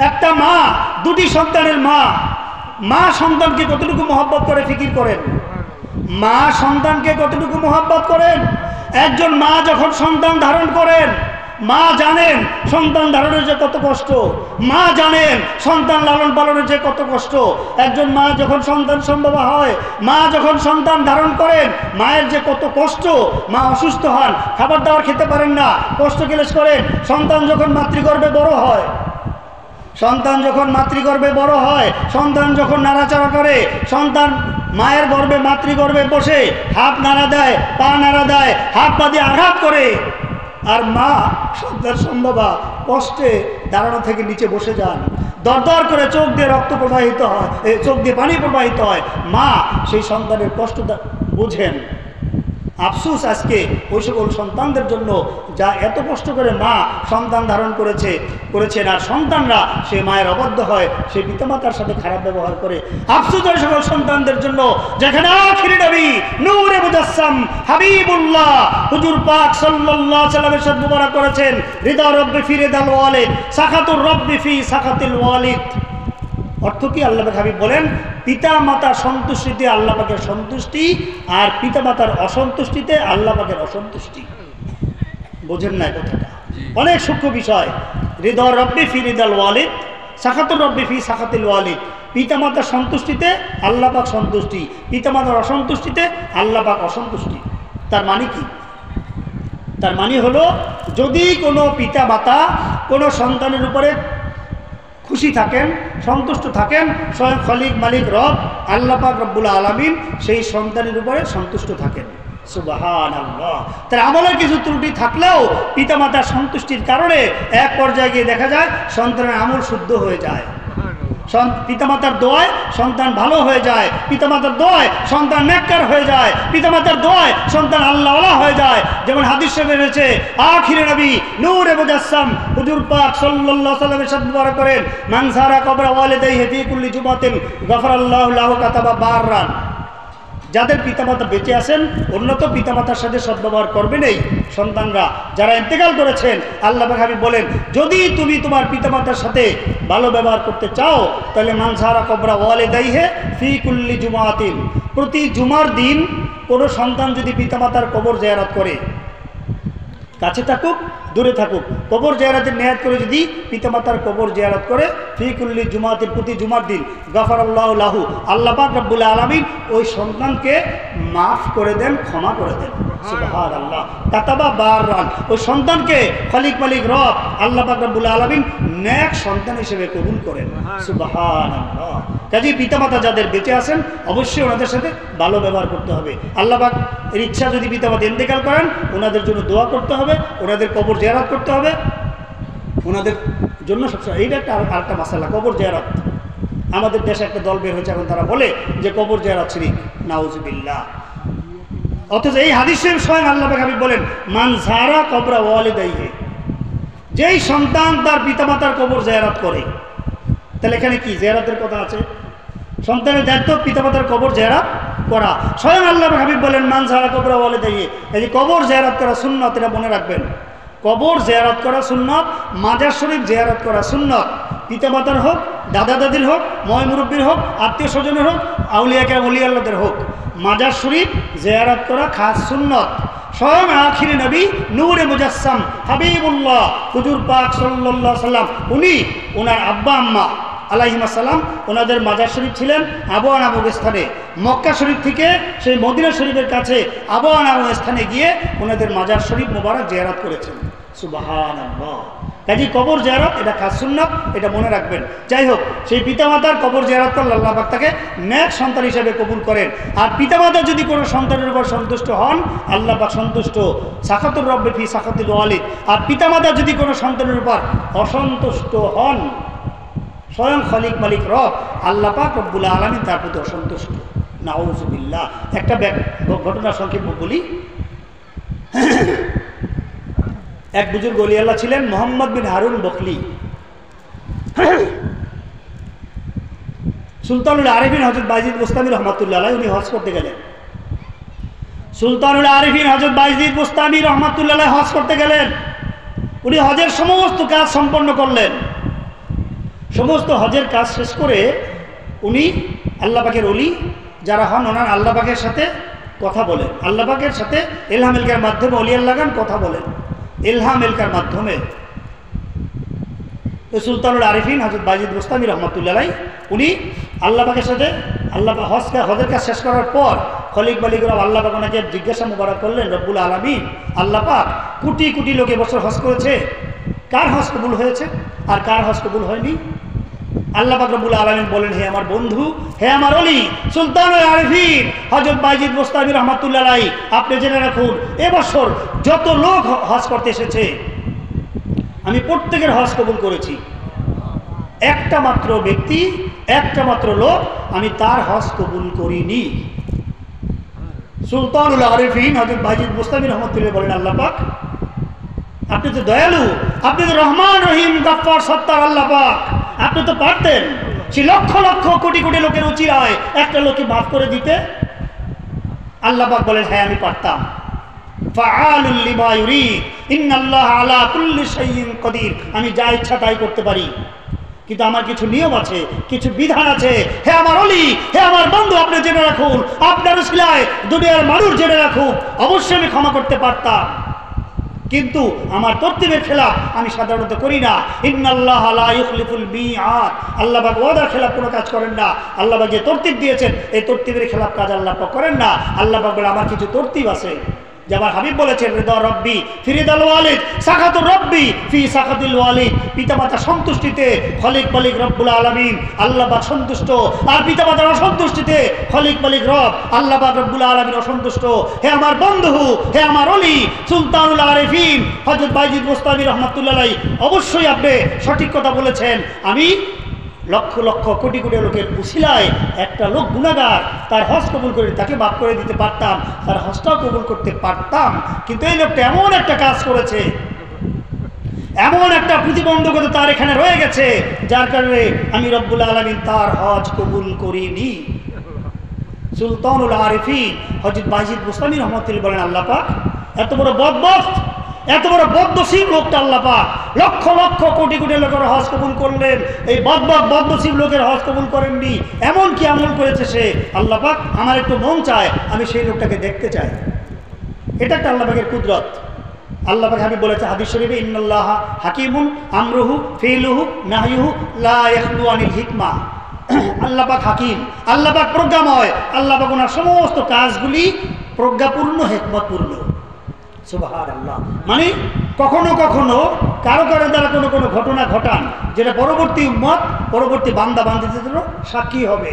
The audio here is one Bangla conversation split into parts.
একটা মা, দুটি সন্তানের মা, মা সন্তানকে কতটুকু মহব্বত করে ফিকির করেন? মা সন্তানকে কতটুকু মহব্বত করেন? একজন মা যখন সন্তান ধারণ করেন, মা জানেন সন্তান ধারণের যে কত কষ্ট, মা জানেন সন্তান লালন পালনের যে কত কষ্ট। একজন মা যখন সন্তান সম্ভব হয়, মা যখন সন্তান ধারণ করেন, মায়ের যে কত কষ্ট। মা অসুস্থ হন, খাবার দাবার খেতে পারেন না, কষ্ট ক্লেশ করেন। সন্তান যখন মাতৃগর্ভে বড় হয়, সন্তান যখন মাতৃগর্ভে বড় হয়, সন্তান যখন নাড়াচাড়া করে, সন্তান মায়ের গর্ভে মাতৃগর্ভে বসে হাত নাড়া দেয়, পা নাড়া দেয়, হাত পা দিয়ে আঘাত করে, আর মা সন্তান সম্ভবা কষ্টে দাঁড়ানো থেকে নিচে বসে যান, দরদর করে চোখ দিয়ে রক্ত প্রবাহিত হয়, চোখ দিয়ে পানি প্রবাহিত হয়। মা সেই সন্তানের কষ্ট বুঝেন। আফসোস আজকে ওই সকল সন্তানদের জন্য যা এত কষ্ট করে মা সন্তান ধারণ করেছেন, আর সন্তানরা সে মায়ের অবাধ্য হয়, সে পিতামাতার সাথে খারাপ ব্যবহার করে। আফসোস ওই সকল সন্তানদের জন্য যেখানে আখিরি নবী নূরে মুজাসসাম হাবিবুল্লাহ হুজুর পাক সাল্লাল্লাহু আলাইহি ওয়াসাল্লামের সাথে মুবারক করেছেন, রিদা রব্বি ফি রিদাল ওয়ালিদ, সাখাতুর রব্বি ফি সাখাতিল ওয়ালিদ। অর্থ কি? আল্লাহ পাক হাবিব বলেন, পিতা মাতার সন্তুষ্টিতে আল্লাহ পাকের সন্তুষ্টি, আর পিতা মাতার অসন্তুষ্টিতে আল্লাহ পাকের অসন্তুষ্টি। বোঝেন না কথাটা? অনেক সূক্ষ্ম বিষয়। রিদা রব্বি ফি রিদাল ওয়ালিদ, সাখাতুর রব্বি ফি সাখাতিল ওয়ালিদ। পিতা মাতার সন্তুষ্টিতে আল্লাহ পাক সন্তুষ্টি, পিতা মাতার অসন্তুষ্টিতে আল্লাহ পাক অসন্তুষ্টি। তার মানে কি? তার মানে হলো, যদি কোনো পিতা মাতা কোনো সন্তানের উপরে খুশি থাকেন, সন্তুষ্ট থাকেন, স্বয়ং খালিক মালিক রব আল্লাহ পাক রব্বুল আলামিন সেই সন্তানের উপরে সন্তুষ্ট থাকেন। সুবহানাল্লাহ। তার আমলের কিছু ত্রুটি থাকলেও পিতামাতার সন্তুষ্টির কারণে এক পর্যায়ে গিয়ে দেখা যায় সন্তানের আমল শুদ্ধ হয়ে যায়। পিতামাতার দোয়ায় সন্তান ভালো হয়ে যায়, পিতামাতার দোয়ায় সন্তান নেককার হয়ে যায়, পিতামাতার দোয়ায় সন্তান আল্লাহওয়ালা হয়ে যায়। যেমন হাদিস শরীফে রয়েছে, আখিরে নবী নূরে মুজাসসাম হুজুর পাক সাল্লাল্লাহু আলাইহি ওয়াসাল্লামের সাথে মুবারক করেন, মান যারা কবর ওয়ালিদাইহি ফি কুল্লি জুমাতিন গফরাল্লাহু লাহু কাতাবা বাররান। যাদের পিতামাতা বেঁচে আছেন, উন্নত পিতামাতার সাথে সদ্ব্যবহার করবেন এই সন্তানরা। যারা ইন্তেকাল করেছেন, আল্লাহ পাক হাবিব বলেন, যদি তুমি তোমার পিতামাতার সাথে ভালো ব্যবহার করতে চাও, তাহলে মান যারা কবরা ওয়ালিদাইহি ফি কুল্লি জুমাতিন, প্রতি জুমার দিন কোনো সন্তান যদি পিতামাতার কবর জিয়ারত করে, কাছে থাকুক দূরে থাকুক, কবর জিয়ারতের নিয়ত করে যদি পিতামাতার কবর জিয়ারত করে, ফি কুল্লি জুমাতিন, প্রতি জুমার দিন, গফরাল্লাহু লাহু, আল্লাহ পাক রব্বুল আলামিন ওই সন্তানকে মাফ করে দেন, ক্ষমা করে দেন। সুবহানাল্লাহ। কাতাবা বাররান, ওই সন্তানকে খালিক মালিক রব আল্লাহ পাক রব্বুল আলামিন নেক সন্তান হিসেবে কবুল করেন। সুবহানাল্লাহ। কাজে পিতামাতা যাদের বেঁচে আছেন, অবশ্যই ওনাদের সাথে ভালো ব্যবহার করতে হবে। আল্লাহ পাক এর ইচ্ছা যদি পিতামাতা ইন্তেকাল করেন, ওনাদের জন্য দোয়া করতে হবে, ওনাদের কবর জিয়ারত করতে হবে, ওনাদের জন্য সবসময়। এইটা একটা আরেকটা মাসালা, কবর জিয়ারত। আমাদের দেশে একটা দল বের হয়েছে, এখন তারা বলে যে কবর জিয়ারত শিরক, নাউজুবিল্লাহ। অথচ এই হাদিস শরীফ স্বয়ং আল্লাহ পাক হাবিব বলেন, মান যারা কবরা ওয়ালিদাইহি, যেই সন্তান তার পিতামাতার কবর জিয়ারত করে। তাহলে এখানে কি জিয়ারতের কথা আছে? সন্তানের দায়িত্ব পিতামাতার কবর জিয়ারত করা। স্বয়ং আল্লাহ পাক হাবিব বলেন, মান যারা কবরা ওয়ালিদাইহি, এই যে কবর জিয়ারত করা সুন্নাত, এটা মনে রাখবেন। কবর জিয়ারত করা সুন্নাত, মাজার শরীফ জিয়ারত করা সুন্নাত। পিতামাতার হোক, দাদা দাদির হোক, ময় মুরব্বীর হোক, আত্মীয় স্বজনের হোক, আউলিয়া কেরাম ওলি আল্লাহদের হোক, মাজার শরীফ জিয়ারত করা খাস সুন্নাত। স্বয়ং আখিরি নবী নূরে মুজাসসাম হাবিবুল্লাহ হুজুর পাক সাল্লাল্লাহু আলাইহি ওয়াসাল্লাম, উনি ওনার আব্বা আম্মা আলাইহিস সালাম, ওনাদের মাজার শরীফ ছিলেন আবওয়া নামক স্থানে। মক্কা শরীফ থেকে সেই মদিনা শরীফের কাছে আবওয়া নামক স্থানে গিয়ে ওনাদের মাজার শরীফ মোবারক জিয়ারত করেছেন। সুবহানাল্লাহ। কাজী কবর জিয়ারত এটা খাস সুন্নাত, এটা মনে রাখবেন। যাই হোক, সেই পিতামাতার কবর জিয়ারত করলে আল্লাহ পাক তাকে নেক সন্তান হিসেবে কবুল করেন। আর পিতামাতা যদি কোনো সন্তানের উপর সন্তুষ্ট হন, আল্লাহ পাক সন্তুষ্ট, সাখাতুর রব্বি ফি সাখাতিল ওয়ালিদ। আর পিতামাতা যদি কোনো সন্তানের উপর অসন্তুষ্ট হন, স্বয়ং খালিক মালিক রব আল্লাহ পাক রব্বুল আলামিন তার প্রতি অসন্তুষ্ট। নাউজুবিল্লাহ। একটা ঘটনা সংক্ষেপ বলি। এক বুজুর্গ ওলি আল্লাহ ছিলেন মোহাম্মদ বিন হারুন বখলি। সুলতানুল আরিফিন হযরত বাইজিদ বুস্তামি রহমাতুল্লাহ আলাইহি উনি হজ করতে গেলেন। সুলতানুল আরিফিন হযরত বাইজিদ বুস্তামি রহমাতুল্লাহ আলাইহি হজ করতে গেলেন। উনি হজের সমস্ত কাজ সম্পন্ন করলেন। সমস্ত হজের কাজ শেষ করে উনি আল্লাহ পাকের ওলি যারা হন ওনার আল্লাহ পাকের সাথে কথা বলেন, আল্লাহ পাকের সাথে ইলহাম এলকার মাধ্যমে অলি আল্লাহ গান কথা বলেন, ইলহাম এলকার মাধ্যমে। তো সুলতানুল আরিফিন হযরত বাইজিদ বুস্তামি রহমতুল্লাহ উনি আল্লাহ পাকের সাথে হজের কাজ শেষ করার পর খলিক বালিকরাব আল্লাহ পাক ওনাকে জিজ্ঞাসা মুবারক করলেন, রব্বুল আলামিন আল্লাহ পাক কোটি কোটি লোক এবছর হজ করেছে, কার হজ কবুল হয়েছে আর কার হজ কবুল হয়নি? আল্লাহ পাক রব্বুল আলামিন বলেন, হে আমার বন্ধু, হে আমার ওলি সুলতানুল আরিফিন হযরত বাইজিদ বুস্তামি রহমতুল্লাহ আপনি জেনে রাখুন, এবছর যত লোক হজ করতে এসেছে আমি প্রত্যেকের হজ কবুল করেছি। একটা মাত্র ব্যক্তি, একটা মাত্র লোক আমি তার হজ কবুল করিনি। সুলতানুল আরিফিন হযরত বাইজিদ বুস্তামি রহমতুল্লাহ বলেন, আল্লাহ পাক আপনি তো দয়ালু, আপনি তো রহমান রহিম গাফফার সত্তার আল্লাহ পাক, আপনি তো পারতেন সেই লক্ষ লক্ষ কোটি কোটি লোকের উচিরায় একটা লোককে মাফ করে দিতে। আল্লাহ পাক বলেন, হ্যাঁ আমি পারতাম। ফাআলুল লিমা ইউরিদ ইন্নাল্লাহা আলা কুল্লি শাইইন কাদির, আমি যা ইচ্ছা তাই করতে পারি, কিন্তু আমার কিছু নিয়ম আছে, কিছু বিধান আছে। হে আমার ওলি, হে আমার বন্ধু, আপনি জেনে রাখুন, আপনার উসিলায় দুনিয়ার মানুষ জেনে রাখুন, অবশ্যই আমি ক্ষমা করতে পারতাম, কিন্তু আমার তরতিবের খেলাফ আমি সাধারণত করি না। ইন্নাল্লাহা লা ইউখলিফুল মিআদ, আল্লাহ পাক ওয়াদার খেলাফ কোনো কাজ করেন না। আল্লাহ পাক যে তরতিব দিয়েছেন এই তরতিবের খেলাফ কাজ আল্লাহ পাক করেন না। আল্লাহ পাক বলে আমার কিছু তরতিব আছে, যে আমার হাবিব বলেছেন, রিদা রব্বি ফি রিদাল ওয়ালিদ, সাখাতুর রব্বি ফি সাখাতিল ওয়ালিদ, পিতামাতা সন্তুষ্টিতে খলিক মালিক রব্বুল আলামিন আল্লাহ পাক সন্তুষ্ট, আর পিতামাতার অসন্তুষ্টিতে খলিক মালিক রব আল্লাহ পাক রব্বুল আলামিন অসন্তুষ্ট। হে আমার বন্ধু, হে আমার ওলি সুলতানুল আরিফিন হযরত বাইজিদ বুস্তামি রহমাতুল্লাহ আলাইহি, অবশ্যই আপনি সঠিক কথা বলেছেন। আমি লক্ষ লক্ষ কোটি কোটি লোকের উসিলায় একটা লোক গুনাহগার তার হজ কবুল করে তাকে মাফ করে দিতে পারতাম, তার হজটাও কবুল করতে পারতাম, কিন্তু এই লোকটা এমন একটা কাজ করেছে, এমন একটা প্রতিবন্ধকতা তার এখানে রয়ে গেছে, যার কারণে আমি রব্বুল আলামিন তার হজ কবুল করিনি। সুলতানুল আরিফিন হযরত বাইজিদ বুস্তামি রহমাতুল্লাহ বলেন, আল্লাহ পাক এত বড় বদবখ, এত বড় বদনসিব লোকটা আল্লাহ পাক লক্ষ লক্ষ কোটি কোটি লোকের হজ কবুল করলেন, এই বদনসিব লোকের হজ কবুল করেননি। এমন কি আমল করেছে সে? আল্লাহ পাক আমার একটু মন চায় আমি সেই লোকটাকে দেখতে চাই। এটা একটা আল্লাহ পাকের কুদরত। আল্লাহ পাক হাবিব বলেছে হাদিস শরীফে, ইন্নাল্লাহা হাকিমুন আমরুহু ফিলুহু নাহয়ুহু লা ইয়াখলু আনিল হিকমা। আল্লাহ পাক হাকিম, আল্লাহ পাক প্রজ্ঞাময়, আল্লাহ পাক ওনার সমস্ত কাজগুলি প্রজ্ঞাপূর্ণ, হিকমতপূর্ণ। সুবহানাল্লাহ। মানে কখনো কখনো কারো কারো দ্বারা কোনো কোনো ঘটনা ঘটান যেটা পরবর্তী উম্মত, পরবর্তী বান্দা বান্দীদের জন্য সাক্ষী হবে।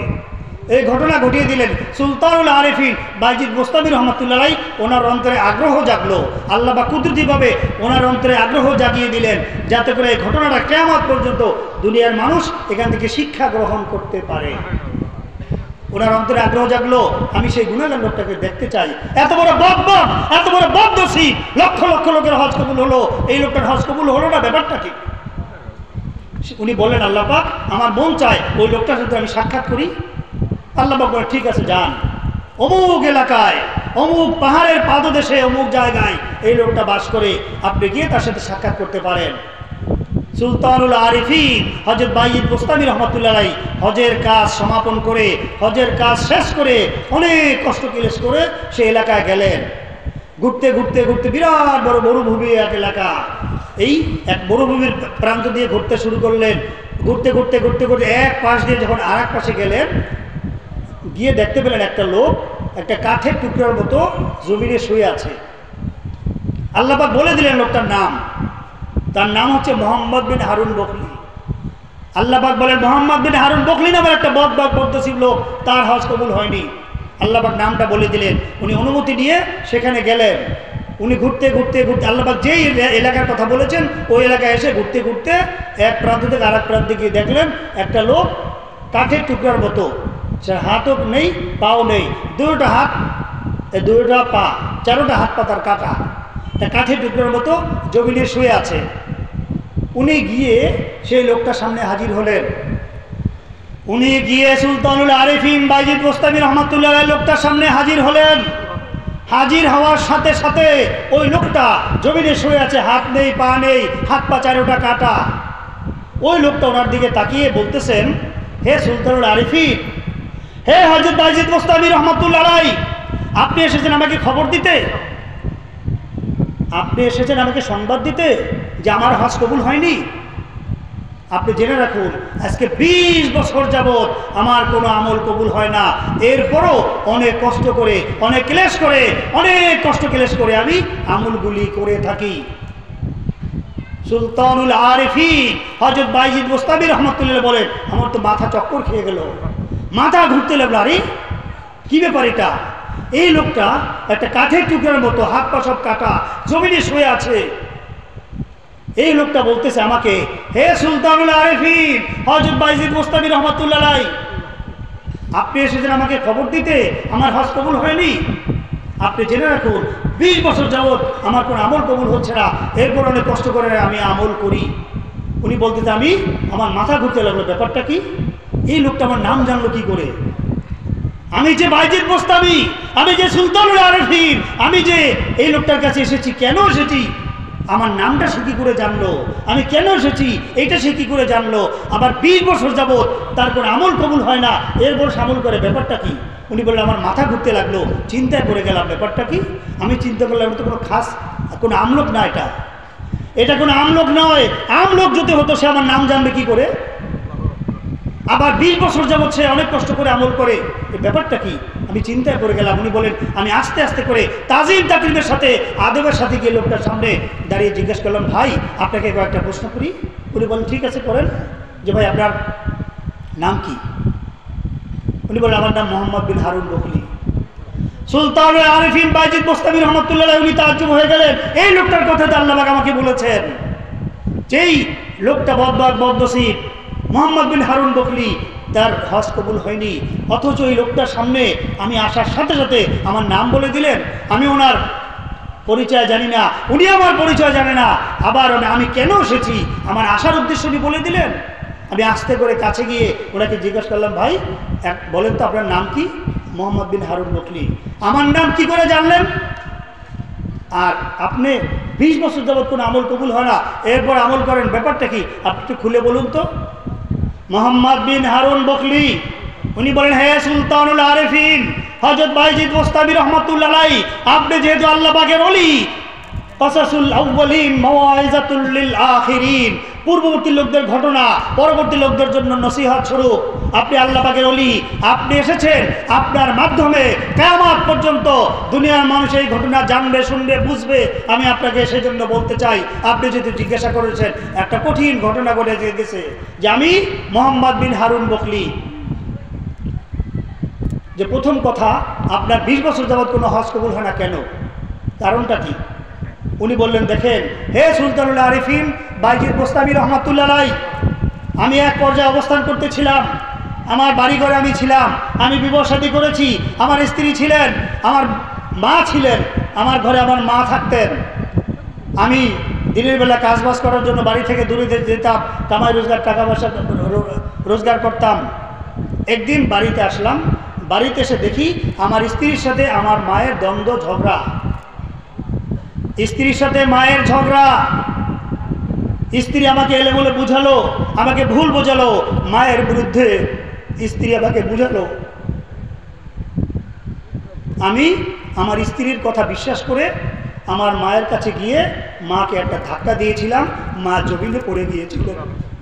এই ঘটনা ঘটিয়ে দিলেন সুলতানুল আরিফিন বাইজিদ বুস্তামি রহমাতুল্লাহ আলাইহি, ওনার অন্তরে আগ্রহ জাগলো, আল্লাহ পাক কুদরতিভাবে ওনার অন্তরে আগ্রহ জাগিয়ে দিলেন, যাতে করে এই ঘটনাটা কিয়ামত পর্যন্ত দুনিয়ার মানুষ এখান থেকে শিক্ষা গ্রহণ করতে পারে। ওনার অন্তরে আগ্রহ জাগলো, আমি সেই গুনাহগার লোকটাকে দেখতে চাই। এত বড় বদবখ, এত বড় বদনসিব, লক্ষ লক্ষ লোকের হজ কবুল হলো, এই লোকটার হজ কবুল হলো না, ব্যাপারটা কি? উনি বললেন, আল্লাহ পাক আমার মন চায় ওই লোকটার সাথে আমি সাক্ষাৎ করি। আল্লাহ পাক বলেন, ঠিক আছে যান, অমুক এলাকায় অমুক পাহাড়ের পাদদেশে অমুক জায়গায় এই লোকটা বাস করে, আপনি গিয়ে তার সাথে সাক্ষাৎ করতে পারেন। সুলতানুল আরিফিন হযরত বাইজিদ বুস্তামি রহমাতুল্লাহ আলাইহি হজের কাজ সমাপন করে, হজের কাজ শেষ করে, অনেক কষ্ট ক্লেশ করে সেই এলাকায় গেলেন। ঘুরতে ঘুরতে ঘুরতে বিরাট বড় মরুভূমি এক এলাকা, এই এক মরুভূমির প্রান্ত দিয়ে ঘুরতে শুরু করলেন। ঘুরতে ঘুরতে ঘুরতে ঘুরতে এক পাশ দিয়ে যখন আর এক পাশে গেলেন, গিয়ে দেখতে পেলেন একটা লোক একটা কাঠের টুকরার মতো জমিনে শুয়ে আছে। আল্লাহ পাক বলে দিলেন লোকটার নাম, তার নাম হচ্ছে মোহাম্মদ বিন হারুন বকলি। আল্লাহ পাক বলেন, মোহাম্মদ বিন হারুন বকলি নামের একটা বদনসিব লোক, তার হজ কবুল হয়নি। আল্লাহ পাক নামটা বলে দিলেন, উনি অনুমতি নিয়ে সেখানে গেলেন। উনি ঘুরতে ঘুরতে ঘুরতে আল্লাহ পাক যেই এলাকার কথা বলেছেন ওই এলাকায় এসে ঘুরতে ঘুরতে এক প্রান্ত থেকে আর এক প্রান্তে গিয়ে দেখলেন একটা লোক কাঠের টুকরার মতো, সে হাতও নেই পাও নেই, দুটো হাত দুটো পা, চারোটা হাত পা তার কাটা, কাঠের টুকরার মতো জমিনে শুয়ে আছে। উনি গিয়ে সেই লোকটার সামনে হাজির হলেন। উনি গিয়ে সুলতানুল আরিফিন বাইজিদ বুস্তামি রহমাতুল্লাহ আলাইহি লোকটার সামনে হাজির হলেন। হাজির হওয়ার সাথে সাথে ওই লোকটা জমিনে শুয়ে আছে, হাত নেই পা নেই, হাত পা চারোটা কাটা। ওই লোকটা ওনার দিকে তাকিয়ে বলতেছেন, হে সুলতানুল আরিফিন, হে হযরত বাইজিদ বোস্তামী রহমাতুল্লাহ আলাইহি, আপনি এসেছেন আমাকে খবর দিতে, আপনি এসেছেন আমাকে সংবাদ দিতে যে আমার হজ কবুল হয়নি। আপনি জেনে রাখুন, আজকে 20 বছর যাবৎ আমার কোনো আমল কবুল হয় না, এরপরও অনেক কষ্ট করে, অনেক ক্লেশ করে, অনেক কষ্ট ক্লেশ করে আমি আমলগুলি করে থাকি। সুলতানুল আরিফিন হযরত বাইজিদ বোস্তামী রহমাতুল্লাহ বলেন, আমার তো মাথা চক্কর খেয়ে গেল, মাথা ঘুরতে লাগলো। আরে কি ব্যাপার এটা? এই লোকটা একটা কাঠের টুকরার মতো, হাত পা সব কাটা, জমিনে শুয়ে আছে। এই লোকটা বলতেছে আমাকে, হে সুলতানুল আরিফিন হযরত বাইজিদ বোস্তামী রহমাতুল্লাহ আলাইহি, আপনি এসেছেন আমাকে খবর দিতে আমার হজ কবুল হয়নি। আপনি জেনে রাখুন, 20 বছর যাবৎ আমার কোনো আমল কবুল হচ্ছে না, এরপর অনেক কষ্ট করে আমি আমল করি। উনি বলতেছে, আমার মাথা ঘুরতে লাগলো, ব্যাপারটা কি? এই লোকটা আমার নাম জানলো কি করে? আমি যে বাইজিদ বোস্তামী, আমি যে সুলতানুল আরিফিন, আমি যে এই লোকটার কাছে এসেছি, কেন এসেছি, আমার নামটা সে কি করে জানলো, আমি কেন এসেছি এইটা সে কি করে জানলো? আবার 20 বছর যাবৎ তার কোনো আমল কবুল হয় না, এরপর আমল করে, ব্যাপারটা কি? উনি বললেন, আমার মাথা ঘুরতে লাগলো, চিন্তায় পড়ে গেলাম, ব্যাপারটা কি? আমি চিন্তা করলাম, তো কোনো খাস কোনো আমলোক না, এটা কোনো আমলোক নয়। আমলোক যদি হতো সে আমার নাম জানবে কি করে? আবার 20 বছর যাবৎ সে অনেক কষ্ট করে আমল করে, এই ব্যাপারটা কি? আমি চিন্তায় পড়ে গেলাম। উনি বলেন, আমি আস্তে আস্তে করে তাজিম তাকরিমের সাথে, আদবের সাথে গিয়ে লোকটার সামনে দাঁড়িয়ে জিজ্ঞেস করলাম, ভাই আপনাকে কয়েকটা প্রশ্ন করি। উনি বলেন, ঠিক আছে করেন। যে ভাই আপনার নাম কি? উনি বলেন, আমার নাম মোহাম্মদ বিন হারুন বখলি। সুলতানুল আরিফিন বাইজিদ বোস্তামী রহমাতুল্লাহ আলাইহি উনি তাজ্জুব হয়ে গেলেন, এই লোকটার কথা তো আল্লাহ পাক আমাকে বলেছেন, যেই লোকটা বদনসিব মোহাম্মদ বিন হারুন বখলি, তার হজ কবুল হয়নি, অথচ এই লোকটার সামনে আমি আসার সাথে সাথে আমার নাম বলে দিলেন। আমি ওনার পরিচয় জানি না, উনি আমার পরিচয় জানে না, আবার আমি কেন এসেছি আমার আসার উদ্দেশ্য উনি বলে দিলেন। আমি আস্তে করে কাছে গিয়ে ওনাকে জিজ্ঞাসা করলাম, ভাই বলেন তো আপনার নাম কি? মোহাম্মদ বিন হারুন বখলি। আমার নাম কি করে জানলেন? আর আপনি 20 বছর যাবৎ কোনো আমল কবুল হয় না, এরপর আমল করেন, ব্যাপারটা কি? আপনি একটু খুলে বলুন তো। মোহাম্মদ বিন হারুন বখলি উনি বলেন, হে সুলতানুল আরিফিন হযরত বাইজিদ বোস্তামী রহমাতুল্লাহ আলাইহি, আপনি যেহেতু আল্লাহ পাকের ওলি, কাসাসুল আউয়ালিন মাওয়াইজাতুল লিল আখিরিন, পূর্ববর্তী লোকদের ঘটনা পরবর্তী লোকদের জন্য নসিহত স্বরূপ আপনি আল্লাহ পাকের ওলি, আপনি এসেছেন, আপনার মাধ্যমে কিয়ামত পর্যন্ত দুনিয়ার মানুষ এই ঘটনা জানবে, শুনবে, বুঝবে। আমি আপনাকে সেজন্য বলতে চাই, আপনি যদি জিজ্ঞাসা করেছেন, একটা কঠিন ঘটনা ঘটে গেছে যে আমি মোহাম্মদ বিন হারুন বখলি, যে প্রথম কথা আপনার 20 বছর যাবৎ কোনো হজ কবুল হয় না, কেন? কারণটা কি? উনি বললেন, দেখেন হে সুলতানুল আরিফিন বাইজিদ বোস্তামী রহমাতুল্লাহ আলাইহি, আমি এক পর্যায়ে অবস্থান করতেছিলাম, আমার বাড়িঘরে আমি ছিলাম, আমি বিবাহ শাদী করেছি, আমার স্ত্রী ছিলেন, আমার মা ছিলেন, আমার ঘরে আমার মা থাকতেন। আমি দিনের বেলা কাজবাজ করার জন্য বাড়ি থেকে দূরে যেতাম, কামাই রোজগার, টাকা পয়সা রোজগার করতাম। একদিন বাড়িতে আসলাম, বাড়িতে এসে দেখি আমার স্ত্রীর সাথে আমার মায়ের দ্বন্দ্ব, ঝগড়া, স্ত্রীর সাথে মায়ের ঝগড়া। স্ত্রী আমাকে এলে বলে বুঝালো, আমাকে ভুল বোঝালো, মায়ের বিরুদ্ধে স্ত্রী আমাকে বুঝালো। আমি আমার স্ত্রীর কথা বিশ্বাস করে আমার মায়ের কাছে গিয়ে মাকে একটা ধাক্কা দিয়েছিলাম, মা জমিনে পড়ে গিয়েছিল।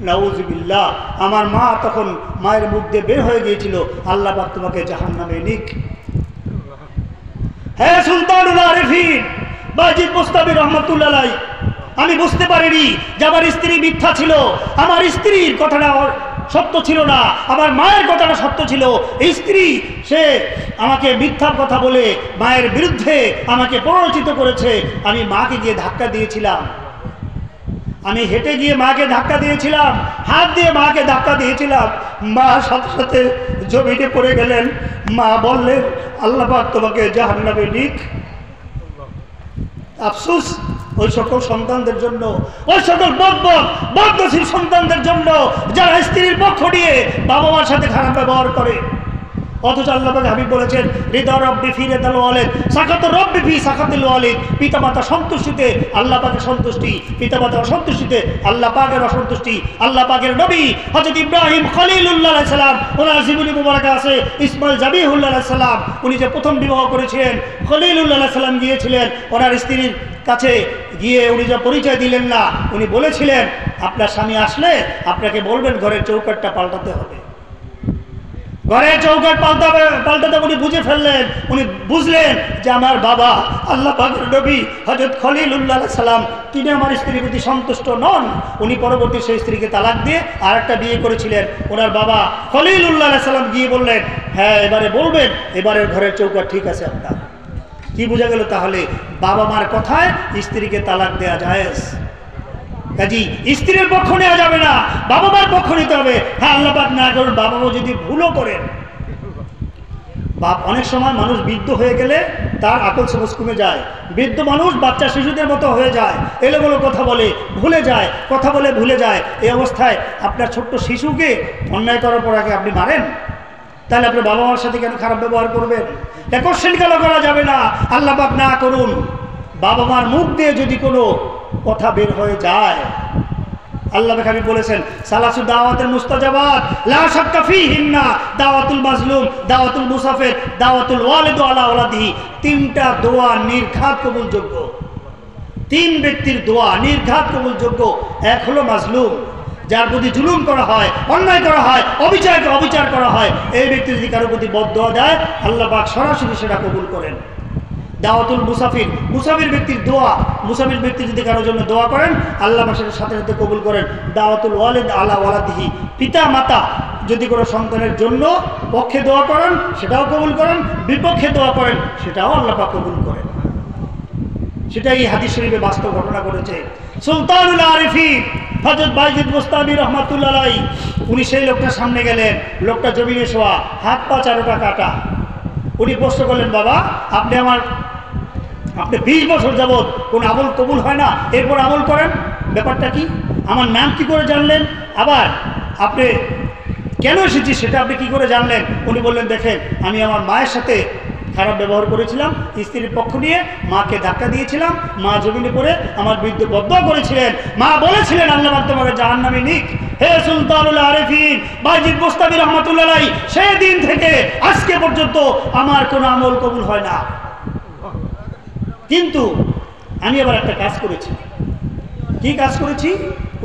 নাউজুবিল্লাহ। আমার মা তখন মায়ের মুখ দিয়ে বের হয়ে গিয়েছিল, আল্লাহ পাক তোমাকে জাহান্নামে নিক। হে সুলতানুল আরিফিন বাইজিদ বোস্তামী রহমাতুল্লাহ আলাইহি, আমি বুঝতে পারিনি যে আমার স্ত্রী মিথ্যা ছিল, আমার স্ত্রীর কথাটা সত্য ছিল না, আমার মায়ের কথাটা সত্য ছিল। এই স্ত্রী সে আমাকে মিথ্যার কথা বলে মায়ের বিরুদ্ধে আমাকে প্ররোচিত করেছে। আমি মাকে গিয়ে ধাক্কা দিয়েছিলাম, আমি হেঁটে গিয়ে মাকে ধাক্কা দিয়েছিলাম, হাত দিয়ে মাকে ধাক্কা দিয়েছিলাম, মা সাথে সাথে জমিনে পড়ে গেলেন। মা বললেন, আল্লাহ পাক তোমাকে জাহান্নামে নিক। আফসোস ওই সকল সন্তানদের জন্য, ওই সকল বদনসিব সন্তানদের জন্য যারা স্ত্রীর পক্ষ নিয়ে বাবা মার সাথে খারাপ ব্যবহার করে। অথচ আল্লাহ পাক হাবিব বলেছেন রিদা রব্বি ফি রিদাল ওয়ালিদ সাকাত রব্বি ফি সাকাতিল ওয়ালিদ। পিতামাতা সন্তুষ্টিতে আল্লাহ পাকের সন্তুষ্টি, পিতামাতা অসন্তুষ্টিতে আল্লাহ পাকের অসন্তুষ্টি। আল্লাহ পাকের নবী হযরত ইব্রাহিম খলিলুল্লাহ আলাইহিস সালাম, ওনার জীবনী মুবারাকা আছে ইসমাইল জাবিহুল্লাহ আলাইহিস সালাম, উনি যে প্রথম বিবাহ করেছিলেন খলিলুল্লাহ আলাইহিস সালাম গিয়েছিলেন ওনার স্ত্রীর কাছে গিয়ে উনি যা পরিচয় দিলেন না, উনি বলেছিলেন আপনার স্বামী আসলে আপনাকে বলবেন ঘরের চৌকাঠটা পাল্টাতে হবে। ঘরের চৌকাঠ পাল্টাতে উনি বুঝে ফেললেন, উনি বুঝলেন যে আমার বাবা আল্লাহ পাকের নবী হযরত খলিলুল্লাহ আলাইহিস সালাম তিনি আমার স্ত্রীর প্রতি সন্তুষ্ট নন। উনি পরবর্তী সেই স্ত্রীকে তালাক দিয়ে আরেকটা বিয়ে করেছিলেন। ওনার বাবা খলিলুল্লাহ আলাইহিস সালাম গিয়ে বললেন হ্যাঁ এবারে বলবেন, এবারের ঘরের চৌকাঠ ঠিক আছে আপনার। কি বোঝা গেল তাহলে? বাবা মার কথায় স্ত্রীকে তালাক দেওয়া জায়েজ। কাজী স্ত্রীর পক্ষ নেওয়া যাবে না, বাবা মার পক্ষ নিতে হবে। হ্যাঁ আল্লাহ পাক না করুন বাবা মা যদি ভুলও করেন। অনেক সময় মানুষ বৃদ্ধ হয়ে গেলে তার আকল সবুজ কমে যায়। বৃদ্ধ মানুষ বাচ্চা শিশুদের মতো হয়ে যায়, এলোমেলো কথা বলে ভুলে যায়, কথা বলে ভুলে যায়। এই অবস্থায় আপনার ছোট্ট শিশুকে অন্যায় করার পর আগে আপনি মারেন, তাহলে আপনার বাবা মার সাথে কেন খারাপ ব্যবহার করবেন? এটা কোশ্চেন কেন করা যাবে না? আল্লাহ পাক না করুন বাবা মার মুখ দিয়ে যদি কোনো কথা বের হয়ে যায়, আল্লাহ পাক হাবিব বলেছেন সালাসু দাওয়াতুল মুস্তাজাবাত লা শাক্কা ফীহিন্না দাওয়াতুল মাজলুম, দাওয়াতুল মুসাফির, দাওয়াতুল ওয়ালিদ আলা ওয়ালাদিহি। তিনটা দোয়া নির্ঘাত কবুলযোগ্য। তিন ব্যক্তির দোয়া নির্ঘাত কবুলযোগ্য। এক হলো মাজলুম, যার প্রতি জুলুম করা হয়, অন্যায় করা হয়, অবিচার করা হয়, এই ব্যক্তি যদি কারোর প্রতি বদদোয়া দেয় আল্লাহ পাক সরাসরি সেটা কবুল করেন। দাওয়াতুল মুসাফির, মুসাফির ব্যক্তির দোয়া, মুসাফির ব্যক্তি যদি কারোর জন্য দোয়া করেন আল্লাহ পাক সেটা সাথে সাথে কবুল করেন। দাওয়াতুল ওয়ালিদ আলা ওয়ালাদিহি, পিতা মাতা যদি কোনো সন্তানের জন্য পক্ষে দোয়া করেন সেটাও কবুল করেন, বিপক্ষে দোয়া করেন সেটাও আল্লাহ পাক কবুল করেন। সেটাই এই হাদিস শরীফে বাস্তব ঘটনা ঘটেছে। সুলতানুল আরিফিন হযরত বাইজিদ বুস্তামি রহমাতুল্লাহ আলাইহি, উনি সেই লোকটার সামনে গেলেন, লোকটা জমিনে শোয়া, হাত পা চারোটা কাটা। উনি প্রশ্ন করলেন বাবা আপনি 20 বছর যাবৎ কোন আমল কবুল হয় না, এরপর আমল করেন, ব্যাপারটা কি? আমার নাম কি করে জানলেন? আবার আপনি কেন এসেছি সেটা আপনি কি করে জানলেন? উনি বললেন দেখেন আমি আমার মায়ের সাথে খারাপ ব্যবহার করেছিলাম, স্ত্রীর পক্ষ নিয়ে মাকে ধাক্কা দিয়েছিলাম, মা জমিনে পড়ে আমার বিরুদ্ধে বদদোয়া করেছিলেন, মা বলেছিলেন আল্লাহ পাক তোমাকে জাহান্নামে নিক। হে সুলতানুল আরিফিন বাইজিদ বুস্তামি রহমাতুল্লাহ আলাইহি, সেই দিন থেকে আজকে পর্যন্ত আমার কোনো আমল কবুল হয় না, কিন্তু আমি আবার একটা কাজ করেছি। কি কাজ করেছি?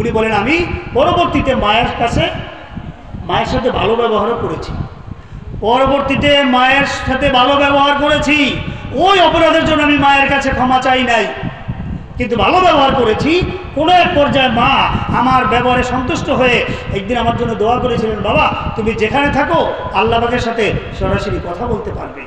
উনি বলেন আমি পরবর্তীতে মায়ের সাথে ভালো ব্যবহারও করেছি, পরবর্তীতে মায়ের সাথে ভালো ব্যবহার করেছি। ওই অপরাধের জন্য আমি মায়ের কাছে ক্ষমা চাই নাই, কিন্তু ভালো ব্যবহার করেছি। কোনো এক পর্যায়ে মা আমার ব্যবহারে সন্তুষ্ট হয়ে একদিন আমার জন্য দোয়া করেছিলেন বাবা তুমি যেখানে থাকো আল্লাহ পাকের সাথে সরাসরি কথা বলতে পারবে।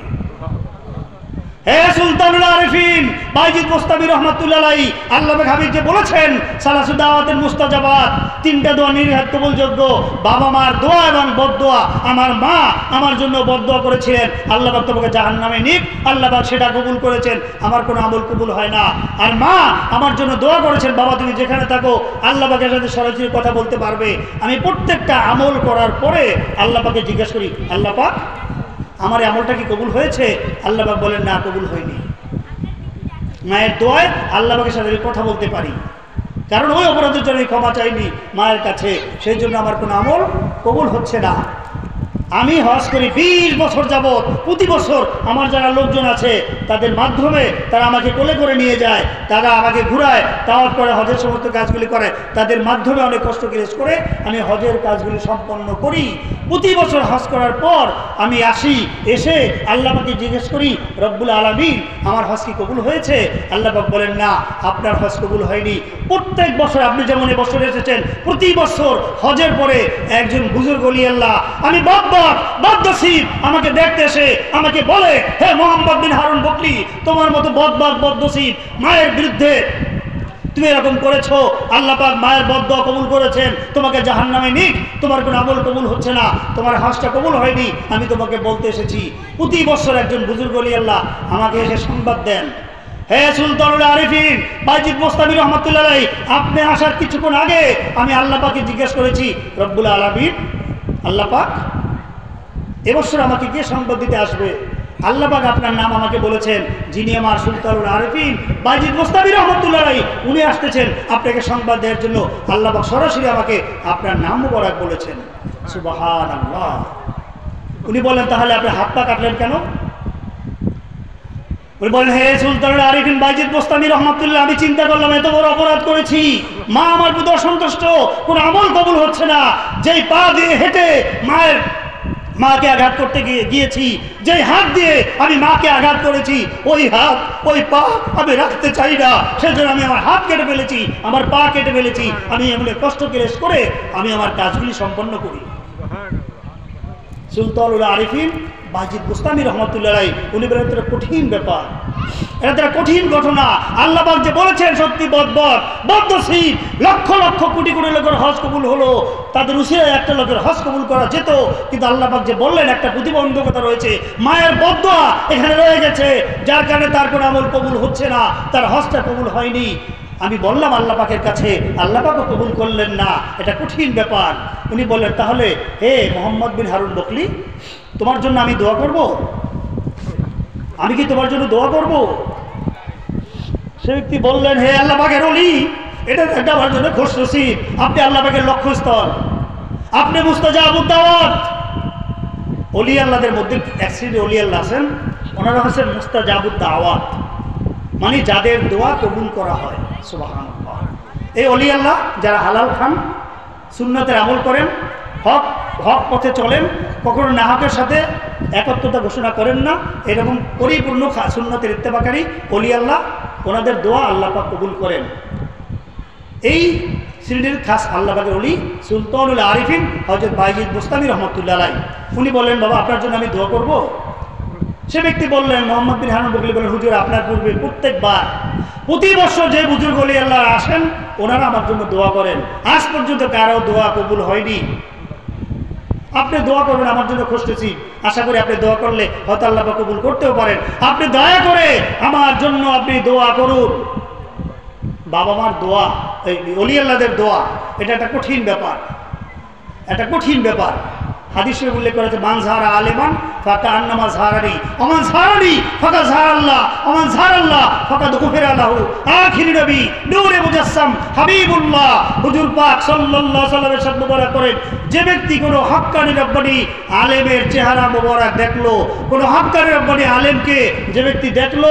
হে সুলতানুল আরিফিন বাইজিদ বুস্তামি রহমাতুল্লাহ আলাইহি, আল্লাহ পাক হাবিব যে বলেছেন সালাসু দাওয়াতুল মুস্তাজাবাত, তিনটা দোয়া নির্ঘাত কবুলযোগ্য। বাবা মার দোয়া এবং বদদোয়া, আমার মা আমার জন্য বদদোয়া করেছিলেন আল্লাহ পাক তোমাকে জাহান্নামে নিক, আল্লাহ পাক সেটা কবুল করেছেন, আমার কোনো আমল কবুল হয় না। আর মা আমার জন্য দোয়া করেছেন বাবা তুমি যেখানে থাকো আল্লাহ পাকের সাথে সরাসরি কথা বলতে পারবে। আমি প্রত্যেকটা আমল করার পরে আল্লাহ পাকে জিজ্ঞেস করি আল্লাহ পাক আমার আমলটা কি কবুল হয়েছে? আল্লাহ পাক বলেন না কবুল হয়নি। মায়ের দোয়ায় আল্লাহ পাকের সাথে কথা বলতে পারি, কারণ ওই অপরাধের জন্য ক্ষমা চাইনি মায়ের কাছে, সেই জন্য আমার কোনো আমল কবুল হচ্ছে না। আমি হজ করি 20 বছর যাবৎ, প্রতি বছর আমার যারা লোকজন আছে তাদের মাধ্যমে তারা আমাকে কোলে করে নিয়ে যায়, তারা আমাকে ঘুরায়, তাওয়াফ করে, হজের সমস্ত কাজগুলি করে, তাদের মাধ্যমে অনেক কষ্ট ক্লেশ করে আমি হজের কাজগুলি সম্পন্ন করি। প্রতি বছর হজ করার পর আমি আসি, এসে আল্লাহ পাককে জিজ্ঞেস করি রব্বুল আলামিন আমার হজ কি কবুল হয়েছে? আল্লাহ পাক বলেন না আপনার হজ কবুল হয়নি। প্রত্যেক বছর আপনি যেমন এবছর এসেছেন, প্রতি বছর হজের পরে একজন বুজুর্গ ওলি আল্লাহ আমি বদনসিব আমাকে দেখতে এসে আমাকে বলে হে মোহাম্মদ বিন হারুন বকরি তোমার মতো বদনসিব মায়ের বিরুদ্ধে তুমি এরকম করেছো, আল্লাহ পাক মায়ের বদদোয়া কবুল করেছেন, তোমাকে জাহান্নামে নিক, তোমার কোনো আমল কবুল হচ্ছে না, তোমার হজটা কবুল হয়নি, আমি তোমাকে বলতে এসেছি। প্রতি বছর একজন বুজুর্গ ওলি আল্লাহ আমাকে এসে সংবাদ দেন। হে সুলতানুল আরিফিন বাইজিদ বুস্তামি রহমাতুল্লাহ আলাইহি, আপনি আসার কিছুক্ষণ আগে আমি আল্লাহ পাককে জিজ্ঞেস করেছি রব্বুল আলামিন আল্লাহ পাক এবছর আমাকে কে সংবাদ দিতে আসবে? আল্লাহ পাক আপনার নাম আমাকে বলেছেন, যিনি আমার সুলতানুল আরিফিন বাইজিদ বোস্তামি রহমাতুল্লাহ আলাইহি, উনি আসতেছেন আপনাকে সংবাদ দেওয়ার জন্য। আল্লাহ পাক সরাসরি আমাকে আপনার নাম মুবারক বলেছেন। সুবহানাল্লাহ। উনি বলেন, তাহলে আপনি হাত পা কাটলেন কেন? উনি বলেন, হে সুলতানুল আরিফিন বাইজিদ বোস্তামি রহমাতুল্লাহ, আমি চিন্তা করলাম এত বড় অপরাধ করেছি, মা আমার প্রতি অসন্তুষ্ট, কোনো আমল কবুল হচ্ছে না। যেই পা দিয়ে হেঁটে মাকে আঘাত করতে গিয়েছি, যেই হাত দিয়ে আমি মাকে আঘাত করেছি, ওই হাত ওই পা আমি রাখতে চাই না। সেজন্য আমি আমার হাত কেটে ফেলেছি, আমার পা কেটে ফেলেছি। আমি এমন কষ্ট ক্লেশ করে আমি আমার কাজগুলি সম্পন্ন করি। সুলতানুল আরিফিন বাইজিদ বোস্তামি রহমাতুল্লাহ আলাইহি, উনি বলেন এটা কঠিন ব্যাপার, এটা কঠিন ঘটনা। আল্লাহ পাক যে বলেছেন সত্যি বদ্ধশীল, লক্ষ লক্ষ কোটি কোটি লোকের হজ কবুল হলো, তাদের উসিলায় একটা লোকের হজ কবুল করা যেত, কিন্তু আল্লাহ পাক যে বললেন একটা প্রতিবন্ধকতা রয়েছে, মায়ের বদদোয়া এখানে রয়ে গেছে, যার কারণে তার কোনো আমল কবুল হচ্ছে না, তার হজটা কবুল হয়নি। আমি বললাম আল্লাহ পাকের কাছে, আল্লাহ পাকও কবুল করলেন না, এটা কঠিন ব্যাপার। উনি বললেন, তাহলে হে মোহাম্মদ বিন হারুন বকলি, তোমার জন্য আমি দোয়া করব? আমি কি তোমার জন্য দোয়া করব? সে ব্যক্তি বললেন, হে আল্লাহ পাকের ওলি, এটা একটা আমার জন্য খুশনসিব, আপনি আল্লাহ পাকের লক্ষ্যস্থল, আপনি মুস্তাজাবুদ দাওয়াত। ওলি আল্লাহদের মধ্যে এক শ্রেণীর ওলি আল্লাহ আছেন, ওনারা হচ্ছেন মুস্তাজাবুদ দাওয়াত, মানে যাদের দোয়া কবুল করা হয়। সুবহানাল্লাহ। এই ওলি আল্লাহ যারা হালাল খান, সুন্নতের আমল করেন, হক পথে চলেন, কখনো নাহকের সাথে একত্রতা ঘোষণা করেন না, এরকম পরিপূর্ণ সুন্নতের ইত্তেবাকারী ওলি আল্লাহ, ওনাদের দোয়া আল্লাহ পাক কবুল করেন। এই শ্রেণীর খাস আল্লাহ পাকের ওলি সুলতানুল আরিফিন হযরত বাইজিদ বোস্তামি রহমাতুল্লাহ আলাইহি। উনি বললেন, বাবা আপনার জন্য আমি দোয়া করব? সে ব্যক্তি বললেন, মোহাম্মদ বিন হারুন বকলি বলেন, হুজুর আপনার পূর্বে প্রত্যেকবার প্রতি বছর যে বুজুর্গ ওলি আল্লাহ আসেন, ওনারা আমার জন্য দোয়া করেন, আজ পর্যন্ত কারো দোয়া কবুল হয়নি। আপনি দোয়া করবেন আমার জন্য খুঁজতেছি, আশা করি আপনি দোয়া করলে হয়তো আল্লাহ পাক কবুল করতেও পারেন। আপনি দয়া করে আমার জন্য আপনি দোয়া করুন। বাবা মার দোয়া, এই ওলি আল্লাহদের দোয়া, এটা একটা কঠিন ব্যাপার, একটা কঠিন ব্যাপার। হাদিসে উল্লেখ করেছে, মান যারা আলেমান ফাকা আন্নামা যারানি, ওমান যারানি ফাকা যারাল্লাহ, ওমান যারাল্লাহ ফাকা গুফিরা লাহু। আখির নবী নূরে মুজাসসাম হাবিবুল্লাহ হুজুর পাক সাল্লাল্লাহু আলাইহি ওয়াসাল্লামের সাথে মোবারক করেন, যে ব্যক্তি কোনো হক্কানি রব্বানি আলেমের চেহারা মোবারক দেখলো, কোনো হক্কানি রব্বানি আলেমকে যে ব্যক্তি দেখলো,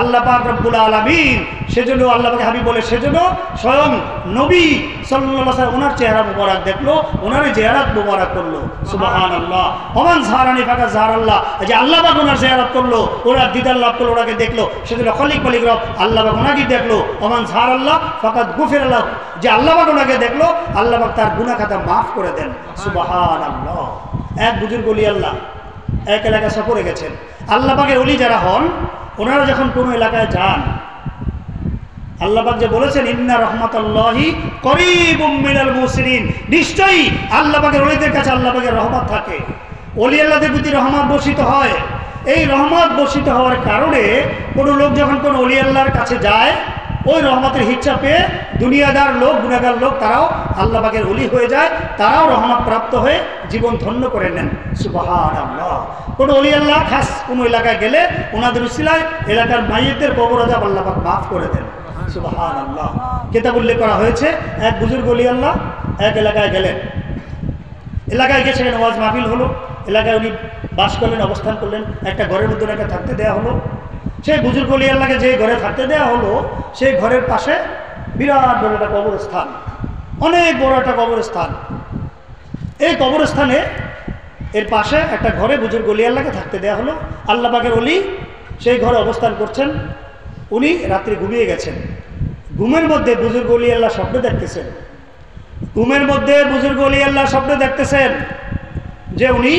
আল্লাহ পাক রব্বুল আলামিন সেজন্য আল্লাহ পাক হাবিব বলে, সেজন্য স্বয়ং নবী সাল্লাল্লাহু আলাইহি ওয়াসাল্লাম ওনার চেহারা মোবারক দেখলো, ওনার জিয়ারত মোবারক করলো। সুবহানাল্লাহ। ওমান যারানি ফাকা যারাল্লাহ, যে আল্লাহ পাক ওনার জিয়ারত করলো, ওনার দিদার লাভ করলো, ওনাকে দেখলো, সেজন্য খলিক মালিক রব আল্লাহ পাক ওনাকে দেখলো। ওমান যারাল্লাহ ফাকাদ গুফিরা লাহু, যে আল্লাহ পাক ওনাকে দেখলো, আল্লাহ পাক তার গুনাহ খাতা মাফ করে দেন। সুবহানাল্লাহ। এক বুজুর্গ ওলি আল্লাহ এক এলাকায় সফরে গেছেন। আল্লাহ পাকের ওলি যারা হন, ওনারা যখন কোনো এলাকায় যান, আল্লাহ পাক যে বলেছেন, ইন্না রাহমাতাল্লাহি করিবুম মিনাল মুহসিনিন, নিশ্চয়ই আল্লাহ পাকের ওলিদের কাছে আল্লাহ পাকের রহমত থাকে, ওলি আল্লাহদের প্রতি রহমত বর্ষিত হয়। এই রহমত বর্ষিত হওয়ার কারণে কোনো লোক যখন কোনো ওলি আল্লাহর কাছে যায়, ওই রহমতের হিচ্ছা পেয়ে দুনিয়াদার লোক, গুনাহগার লোক, তারাও আল্লাহ পাকের ওলি হয়ে যায়, তারাও রহমত প্রাপ্ত হয়ে জীবন ধন্য করে নেন। সুবহানাল্লাহ। কোনো ওলি আল্লাহ খাস কোনো এলাকায় গেলে ওনাদের উসিলায় এলাকার মাইয়িতদের কবর আযাব আল্লাহ পাক মাফ করে দেন। সুবহানাল্লাহ। কিতাব উল্লেখ করা হয়েছে, এক বুজুর্গ ওলি আল্লাহ এক এলাকায় গেলেন, এলাকায় গিয়ে সেখানে ওয়াজ মাহফিল হলো, এলাকায় উনি বাস করলেন, অবস্থান করলেন, একটা ঘরের মধ্যে ওনাকে থাকতে দেওয়া হলো। সেই বুজুর্গ ওলি আল্লাহকে যে ঘরে থাকতে দেওয়া হলো, সেই ঘরের পাশে বিরাট বড় একটা কবরস্থান, অনেক বড় একটা কবরস্থান। এই কবরস্থানে এর পাশে একটা ঘরে বুজুর্গ ওলি আল্লাহকে থাকতে দেওয়া হলো। আল্লাহ পাকের ওলি সেই ঘরে অবস্থান করছেন। উনি রাত্রে ঘুমিয়ে গেছেন। ঘুমের মধ্যে বুজুর্গ ওলি আল্লাহ স্বপ্ন দেখতেছেন, ঘুমের মধ্যে বুজুর্গ ওলি আল্লাহ স্বপ্ন দেখতেছেন যে উনি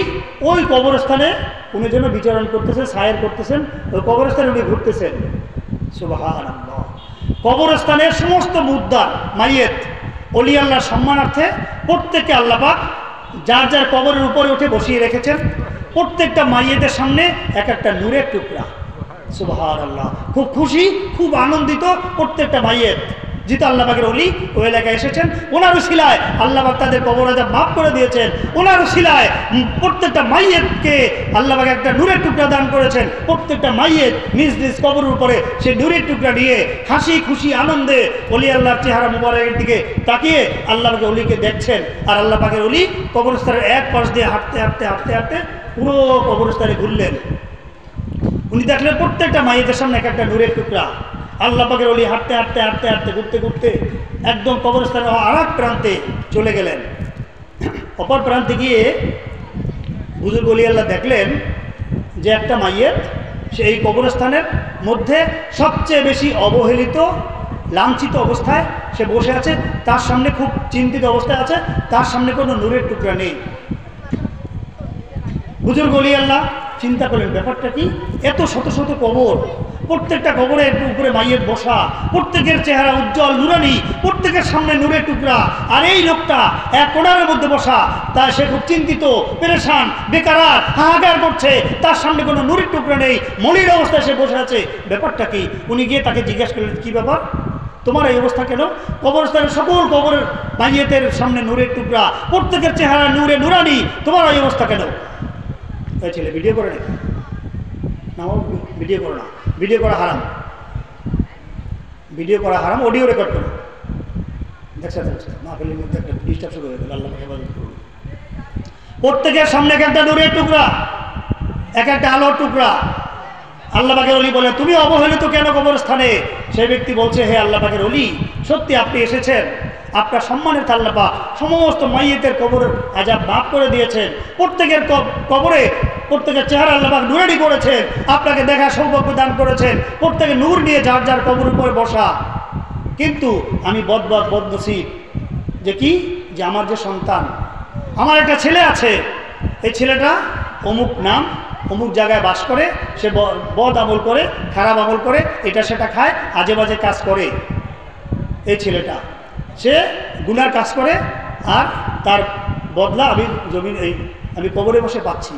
ওই কবরস্থানে উনি যেন বিচরণ করতেছেন, সায়ের করতেছেন, ওই কবরস্থানে উনি ঘুরতেছেন। সুবহানাল্লাহ। কবরস্থানের সমস্ত মুদ্দার মাইয়েত ওলি আল্লাহর সম্মানার্থে প্রত্যেককে আল্লাহ পাক যার যার কবরের উপরে উঠে বসিয়ে রেখেছেন। প্রত্যেকটা মাইয়েতের সামনে এক একটা নূরের টুকরা। সুবহানাল্লাহ। খুব খুশি, খুব আনন্দিত প্রত্যেকটা মাইয়েত। যেহেতু আল্লাহ পাকের ওলি ওই এলাকায় এসেছেন, ওনার উসিলায় আল্লাহ পাক তাদের কবর আযাব মাফ করে দিয়েছেন। ওনার উসিলায় প্রত্যেকটা মাইয়েতকে আল্লাহ পাক একটা নূরের টুকরা দান করেছেন। প্রত্যেকটা মাইয়েত নিজ নিজ কবরের উপরে সেই নূরের টুকরা নিয়ে হাসি খুশি আনন্দে ওলি আল্লাহর চেহারা মুবারকের দিকে তাকিয়ে আল্লাহ পাকের ওলিকে দেখছেন। আর আল্লাহ পাকের ওলি কবরস্থানের এক পাশ দিয়ে হাঁটতে হাঁটতে হাঁটতে হাঁটতে পুরো কবরস্থানে ঘুরলেন। উনি দেখলেন প্রত্যেকটা মাইয়েতের সামনে এক একটা নূরের টুকরা। আল্লাহ পাকের ওলি হাঁটতে হাঁটতে হাঁটতে হাঁটতে ঘুরতে ঘুরতে একদম কবরস্থানের আর এক প্রান্তে চলে গেলেন। অপর প্রান্তে গিয়ে বুজুর্গ ওলি আল্লাহ দেখলেন যে একটা মাইয়েত সেই কবরস্থানের মধ্যে সবচেয়ে বেশি অবহেলিত লাঞ্ছিত অবস্থায় সে বসে আছে। তার সামনে খুব চিন্তিত অবস্থায় আছে, তার সামনে কোনো নূরের টুকরা নেই। বুজুর্গ ওলি আল্লাহ চিন্তা করলেন ব্যাপারটা কি, এত শত শত কবর, প্রত্যেকটা কবরের উপরে মাইয়ের বসা, প্রত্যেকের চেহারা উজ্জ্বল নুরানি, প্রত্যেকের সামনে নূরের টুকরা, আর এই লোকটা এক কোণার মধ্যে বসা। তা সে খুব চিন্তিত, পেরেশান, বেকারার, হাহাকার করছে, তার সামনে কোনো নূরের টুকরা নেই, মলির অবস্থায় সে বসে আছে। ব্যাপারটা কি? উনি গিয়ে তাকে জিজ্ঞাসা করলেন, কি ব্যাপার, তোমার এই অবস্থা কেন? কবরস্থানের সকল কবরের মাইয়েতের সামনে নূরের টুকরা, প্রত্যেকের চেহারা নূরে নুরানি, তোমার এই অবস্থা কেন? এই ছেলে ভিডিও করে না, ভিডিও করো না, ভিডিও করা হারাম, ভিডিও করা হারাম, অডিও রেকর্ড করো। দেখছে মাহফিলের মধ্যে একটা ডিস্টার্ব শুরু হয়ে গেল। আল্লাহ হেফাজত করুন। প্রত্যেকের সামনে এক একটা নূরের টুকরা, এক একটা আলোর টুকরা। আল্লাহ পাকের ওলি বলে, তুমি অবহেলিত কেন কবরস্থানে? সেই ব্যক্তি বলছে, হে আল্লাহ পাকের ওলি, সত্যি আপনি এসেছেন, আপনার সম্মানের আল্লাহ পাক সমস্ত মাইয়েতের কবরের আযাব মাফ করে দিয়েছেন। প্রত্যেকের কবরে প্রত্যেকের চেহারা আল্লাহ পাক নূরানি করেছেন, আপনাকে দেখা সৌভাগ্য দান করেছেন, প্রত্যেকে নূর নিয়ে যার যার কবরের উপরে বসা। কিন্তু আমি বদনসিব যে কি, যে আমার যে সন্তান, আমার একটা ছেলে আছে, এই ছেলেটা অমুক নাম, অমুক জায়গায় বাস করে, সে বদ আমল করে, খারাপ আমল করে, এটা সেটা খায়, আজে বাজে কাজ করে। এই ছেলেটা সে গুনার কাজ করে, আর তার বদলা আমি কবরে বসে পাচ্ছি।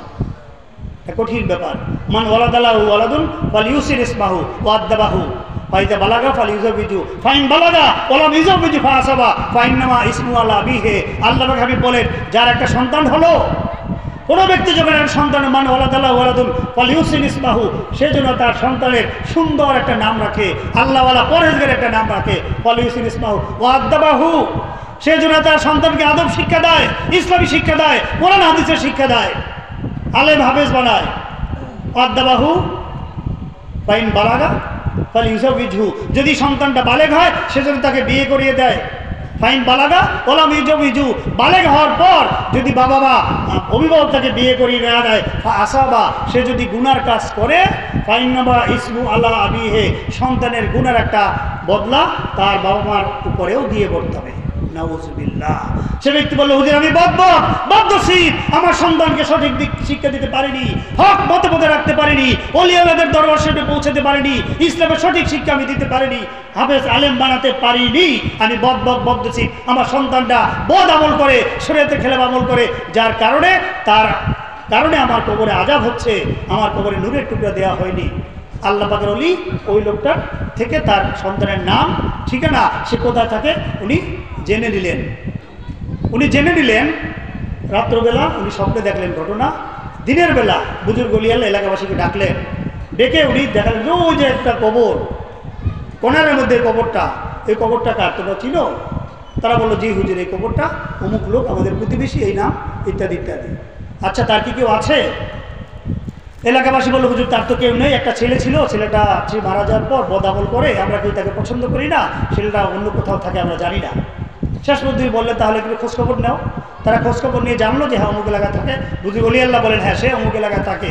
কঠিন ব্যাপার। মান ওয়ালাদালাহু ওয়ালাদুন ফালিউসির ইসমাহু ওয়াদ্দাবাহু ফাইদা বালাগা ফালিউজাবিজু ফাইন বালাগা ওয়ালাম ইউজাবিজু ফাসাবা ফাইন্নামা ইসমু আলা আবিহি। আল্লাহ পাক হাবিব বলেন, যার একটা সন্তান হলো, কোনো ব্যক্তি যখন একটা সন্তানের মান ওয়ালাদালাহু ওয়ালাদুন ফালিউসির ইসমাহু, সেজন্য তার সন্তানের সুন্দর একটা নাম রাখে, আল্লাহওয়ালা পরহেজগার একটা নাম রাখে, ফালিউসির ইসমাহু ওয়াদ্দাবাহু, সেজন্য তার সন্তানকে আদব শিক্ষা দেয়, ইসলামী শিক্ষা দেয়, কোরআন হাদিসের শিক্ষা দেয়, আলেম হাফেজ বানায়। আদাবাহু ফাইন বালাগা ফালিউজাবিজহু, যদি সন্তানটা বালেগ হয় সেজন্য তাকে বিয়ে করিয়ে দেয়। ফাইন বালাগা ওলাম ইউজাবিজু, বালেগ হওয়ার পর যদি বাবা মা অভিভাবক তাকে বিয়ে করিয়ে নেওয়া দেয়, আসাবা, সে যদি গুনার কাজ করে, ফাইন্নামা ইসমু আলা আবিহি, সন্তানের গুনার একটা বদলা তার বাবা মার উপরেও দিয়ে পড়তে হবে। নাউজুবিল্লাহ। সে ব্যক্তি বলল, হুজুর আমি বদনসিব, আমার সন্তানকে সঠিক দিক শিক্ষা দিতে পারিনি, হক মতে পথে রাখতে পারিনি, ওলি আল্লাহদের দরবার সামনে পৌঁছাতে পারিনি, ইসলামের সঠিক শিক্ষা আমি দিতে পারিনি, হাফেজ আলেম বানাতে পারিনি, আমি বদনসিব, আমার সন্তানটা বদ আমল করে, শরীয়তের খেলাফ আমল করে, যার কারণে তার কারণে আমার কবরে আযাব হচ্ছে, আমার কবরে নূরের টুকরা দেওয়া হয়নি। আল্লাহ পাকের ওলি ওই লোকটার থেকে তার সন্তানের নাম, ঠিকানা, সে কোথায় থাকে উনি জেনে নিলেন। রাত্রবেলা উনি স্বপ্নে দেখলেন ঘটনা, দিনের বেলা বুজুর্গ ওলি আল্লাহ এলাকাবাসীকে ডাকলেন, ডেকে উনি দেখালেন ওই যে একটা কবর, কোণারের মধ্যে কবরটা, এই কবরটা কার, তোমরা চিনো? তারা বললো, জি হুজুর, এই কবরটা অমুক লোক, আমাদের প্রতিবেশী, এই নাম, ইত্যাদি ইত্যাদি। আচ্ছা, তার কি কেউ আছে? এলাকাবাসী বলল, হুজুর তার তো কেউ নেই, একটা ছেলে ছিল, ছেলেটা মারা যাওয়ার পর বদামল করে, আমরা কেউ তাকে পছন্দ করি না, ছেলেটা অন্য কোথাও থাকে আমরা জানি না। শেষ পর্যন্ত বললেন, তাহলে একটু খোঁজখবর নাও। তারা খোঁজখবর নিয়ে জানলো যে হ্যাঁ অমুক এলাকা থাকে। বুঝি ওলি আল্লাহ বলেন, হ্যাঁ সে অমুক এলাকায় থাকে।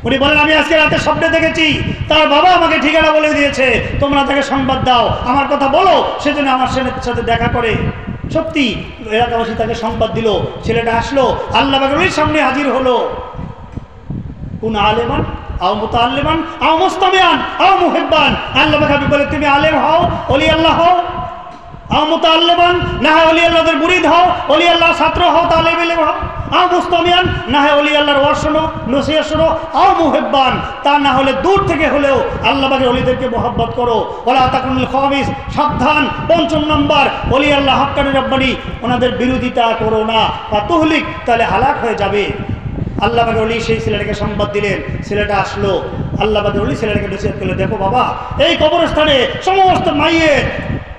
উনি বলেন, আমি আজকে রাতে স্বপ্নে দেখেছি, তার বাবা আমাকে ঠিকানা বলে দিয়েছে, তোমরা তাকে সংবাদ দাও, আমার কথা বলো, সেজন্য আমার সাথে দেখা করে। সত্যি এলাকাবাসী তাকে সংবাদ দিল, ছেলেটা আসলো, আল্লাহ পাকের সামনে হাজির হলো। কোন আলেমান আও মুতাআল্লিমান আও মুস্তামিআন আও মুহিব্বান, আল্লাহ পাক বলে, তুমি আলেম হও, ওলি আল্লাহ হও, আও মুতাআল্লিমান, না হয় ওলি আল্লাহদের মুরিদ হও, ওলি আল্লাহ ছাত্র হও, তালেবে আও মুস্তামিয়ান, না হয় ওলি আল্লাহর ওয়াজ শোনো, নসিহত শোনো, আও মুহিব্বান, তা না হলে দূর থেকে হলেও আল্লাহ পাকের ওলিদেরকে মহব্বত করো। ওয়ালা তাকুনুল খামিস, সাবধান ৫ম নম্বর, ওলি আল্লাহ হাক্কানি রব্বানি ওনাদের বিরোধিতা করো না, বা তুহলিক, তাহলে হালাক হয়ে যাবে। আল্লাহ পাকের ওলি সেই ছেলেটাকে সংবাদ দিলেন, ছেলেটা আসলো, আল্লাহ পাকের ওলি ছেলেটাকে নসিহত করলে, দেখো বাবা, এই কবরস্থানে সমস্ত মাইয়ের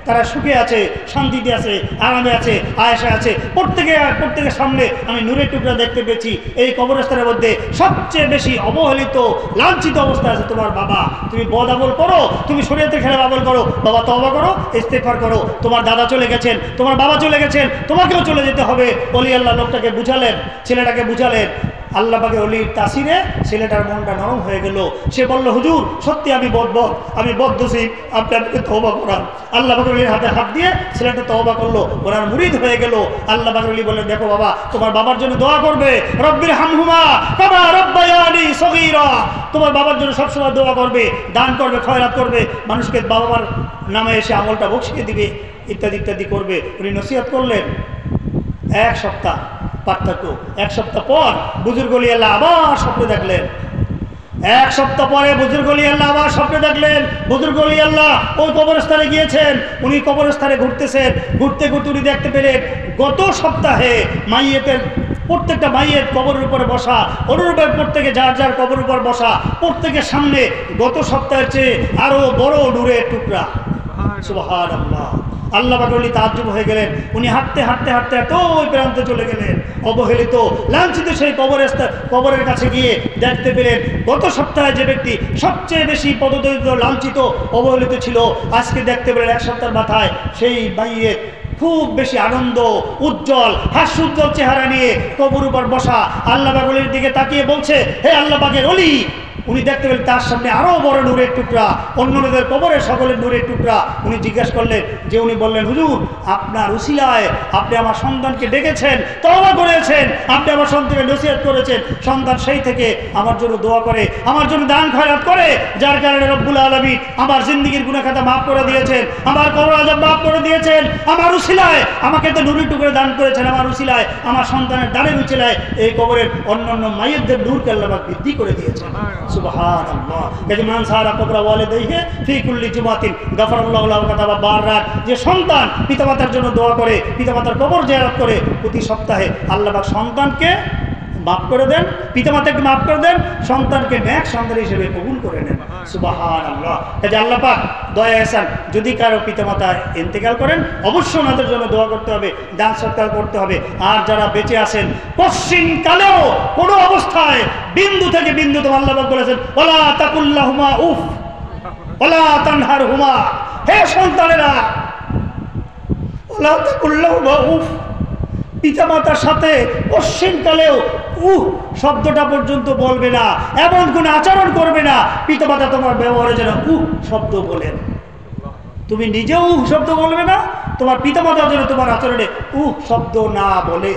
তারা সুখে আছে, শান্তিতে আছে, আরামে আছে, আয়েশা আছে, প্রত্যেকের সামনে আমি নূরের টুকরা দেখতে পেয়েছি। এই কবরস্থানের মধ্যে সবচেয়ে বেশি অবহেলিত, লাঞ্ছিত অবস্থা আছে তোমার বাবা। তুমি বদ আমল করো, তুমি শরীয়তের খেলাফ আমল করো, বাবা তওবা করো, ইস্তেগফার করো। তোমার দাদা চলে গেছেন, তোমার বাবা চলে গেছেন, তোমাকেও চলে যেতে হবে। ওলি আল্লাহ লোকটাকে বুঝালেন, ছেলেটাকে বুঝালেন। আল্লাহ পাকের ওলির তাসিরে ছেলেটার মনটা নরম হয়ে গেল। সে বলল, হুজুর সত্যি আমি আমি বদদোষী, আপনি আমাকে তওবা করান। আল্লাহ পাকের ওলির হাতে হাত দিয়ে ছেলেটা তওবা করলো, ওনার মুরিদ হয়ে গেল। আল্লাহ পাকের ওলি বললেন, দেখো বাবা, তোমার বাবার জন্য দোয়া করবে, রব্বির হামহুমা কামা রব্বায়ানি সগীরা, তোমার বাবার জন্য সবসময় দোয়া করবে, দান করবে, খয়রাত করবে, মানুষকে বাবার নামে এসে আমলটা বকশিয়ে দিবে, ইত্যাদি ইত্যাদি করবে। উনি নসিহত করলেন। 1 সপ্তাহ পার্থক্য। 1 সপ্তাহ পর বুজুর্গ ওলি আল্লাহ আবার স্বপ্নে দেখলেন। 1 সপ্তাহ পরে বুজুর্গ ওলি আল্লাহ আবার স্বপ্নে দেখলেন। বুজুর্গ ওলি আল্লাহ ওই কবরস্থানে গিয়েছেন, উনি কবরস্থানে ঘুরতেছেন, ঘুরতে ঘুরতে উনি দেখতে পেলেন গত সপ্তাহে মাইয়েতের প্রত্যেকটা মাইয়ের কবরের উপরে বসা, অনুরূপে প্রত্যেকে যার যার কবরের উপর বসা, প্রত্যেকের সামনে গত সপ্তাহের চেয়ে আরো বড় নূরের টুকরা। সুবহানাল্লাহ। আল্লাহ পাকের ওলি তাজ্জুব হয়ে গেলেন। উনি হাঁটতে হাঁটতে হাঁটতে এত ওই প্রান্তে চলে গেলেন, অবহেলিত লাঞ্ছিত সেই কবরের কাছে গিয়ে দেখতে পেলেন গত সপ্তাহে যে ব্যক্তি সবচেয়ে বেশি পদদলিত, লাঞ্ছিত, অবহেলিত ছিল, আজকে দেখতে পেলেন 1 সপ্তাহের মাথায় সেই মাইয়ের খুব বেশি আনন্দ, উজ্জ্বল, হাস্যোজ্জ্বল চেহারা নিয়ে কবর উপর বসা। আল্লাহ পাকের ওলির দিকে তাকিয়ে বলছে, হে আল্লাহ পাকের ওলি। উনি দেখতে পেলেন তার সামনে আরো বড় নূরের টুকরা, অন্যদের কবরের সকলের নূরের টুকরা। উনি জিজ্ঞাসা করলেন, যে উনি বললেন, হুজুর আপনার উসিলায় আপনি আমার সন্তানকে ডেকেছেন, তওবা করেছেন, আপনি আমার সন্তানকে নসিহত করেছেন, সন্তান সেই থেকে আমার জন্য দোয়া করে, আমার জন্য দান খয়রাত করে, যার কারণে রব্বুল আলামিন আমার জিন্দেগীর গুনাহ খাতা মাফ করে দিয়েছেন, আমার কবর আযাব মাফ করে দিয়েছেন। আমার উসিলায় আমাকে তো নূরের টুকরা দান করেছেন, আমার উসিলায় আমার সন্তানের দানের উসিলায় এই কবরের অন্যান্য মাইয়েদের নূরকে আল্লাহ পাক বৃদ্ধি করে দিয়েছেন। সুবহানাল্লাহ। মান সারা কবরা ওয়ালিদাইহি ফি কুল্লি জুমাতিন গাফারাল্লাহু লাহু কাতাবা বাররাত, যে সন্তান পিতামাতার জন্য দোয়া করে, পিতামাতার কবর জিয়ারত করে, প্রতি সপ্তাহে আল্লাহ পাক সন্তানকে মাফ করে দেন, পিতামাতাকে মাফ করে দেন, সন্তানকে নেক সন্তান হিসেবে কবুল করে নেন। সুবহানাল্লাহ। কাজে আল্লাহ পাক দয়া এহসান, যদি কারো পিতামাতা ইন্তেকাল করেন অবশ্যই ওনাদের জন্য দোয়া করতে হবে, দান সৎকার করতে হবে। আর যারা বেঁচে আছেন পশ্চিম কালেও কোনো অবস্থায় বিন্দু থেকে বিন্দু, তো আল্লাহ পাক বলেছেন, ওয়ালা তাকুল্লাহুমা উফ ওয়ালা তানহারহুমা, হে সন্তানেরা, ওয়ালা তাকুল্লাহুমা উফ, পিতামাতার সাথে পশ্চিমকালেও শব্দটা পর্যন্ত বলবে না, এমন কোন আচরণ করবে না পিতামাতা তোমার ব্যবহারে যেন শব্দ বলেন। তুমি নিজেও শব্দ বলবে না, তোমার পিতামাতা যেন তোমার আচরণে শব্দ না বলে।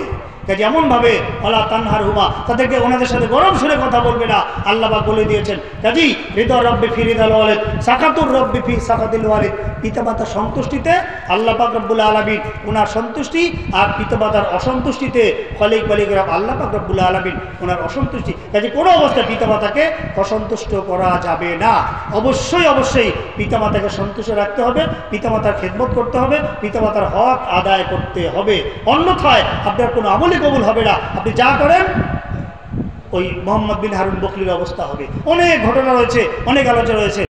কাজে এমনভাবে ওয়ালা তানহারহুমা, তাদেরকে ওনাদের সাথে গরম সুরে কথা বলবে না, আল্লাহ পাক বলে দিয়েছেন। কাজী হৃদয় রব্বি ফি রিদাল ওয়ালিদ, সাকাতুর রব্বি ফি সাকাতিল ওয়ালিদ, পিতামাতার সন্তুষ্টিতে আল্লাহ পাক রব্বুল আলামিন ওনার সন্তুষ্টি, আর পিতামাতার অসন্তুষ্টিতে খলিক বালিক আল্লাহ পাক রব্বুল আলামিন ওনার অসন্তুষ্টি। কাজে কোনো অবস্থায় পিতামাতাকে অসন্তুষ্ট করা যাবে না। অবশ্যই অবশ্যই পিতামাতাকে সন্তুষ্ট রাখতে হবে, পিতামাতার খেদমত করতে হবে, পিতামাতার হক আদায় করতে হবে, অন্যথায় আপনার কোনো আমলই কবুল হবে না। আপনি যা করেন ওই মোহাম্মদ বিন হারুন বকরির অবস্থা হবে। অনেক ঘটনা রয়েছে, অনেক আলোচনা রয়েছে।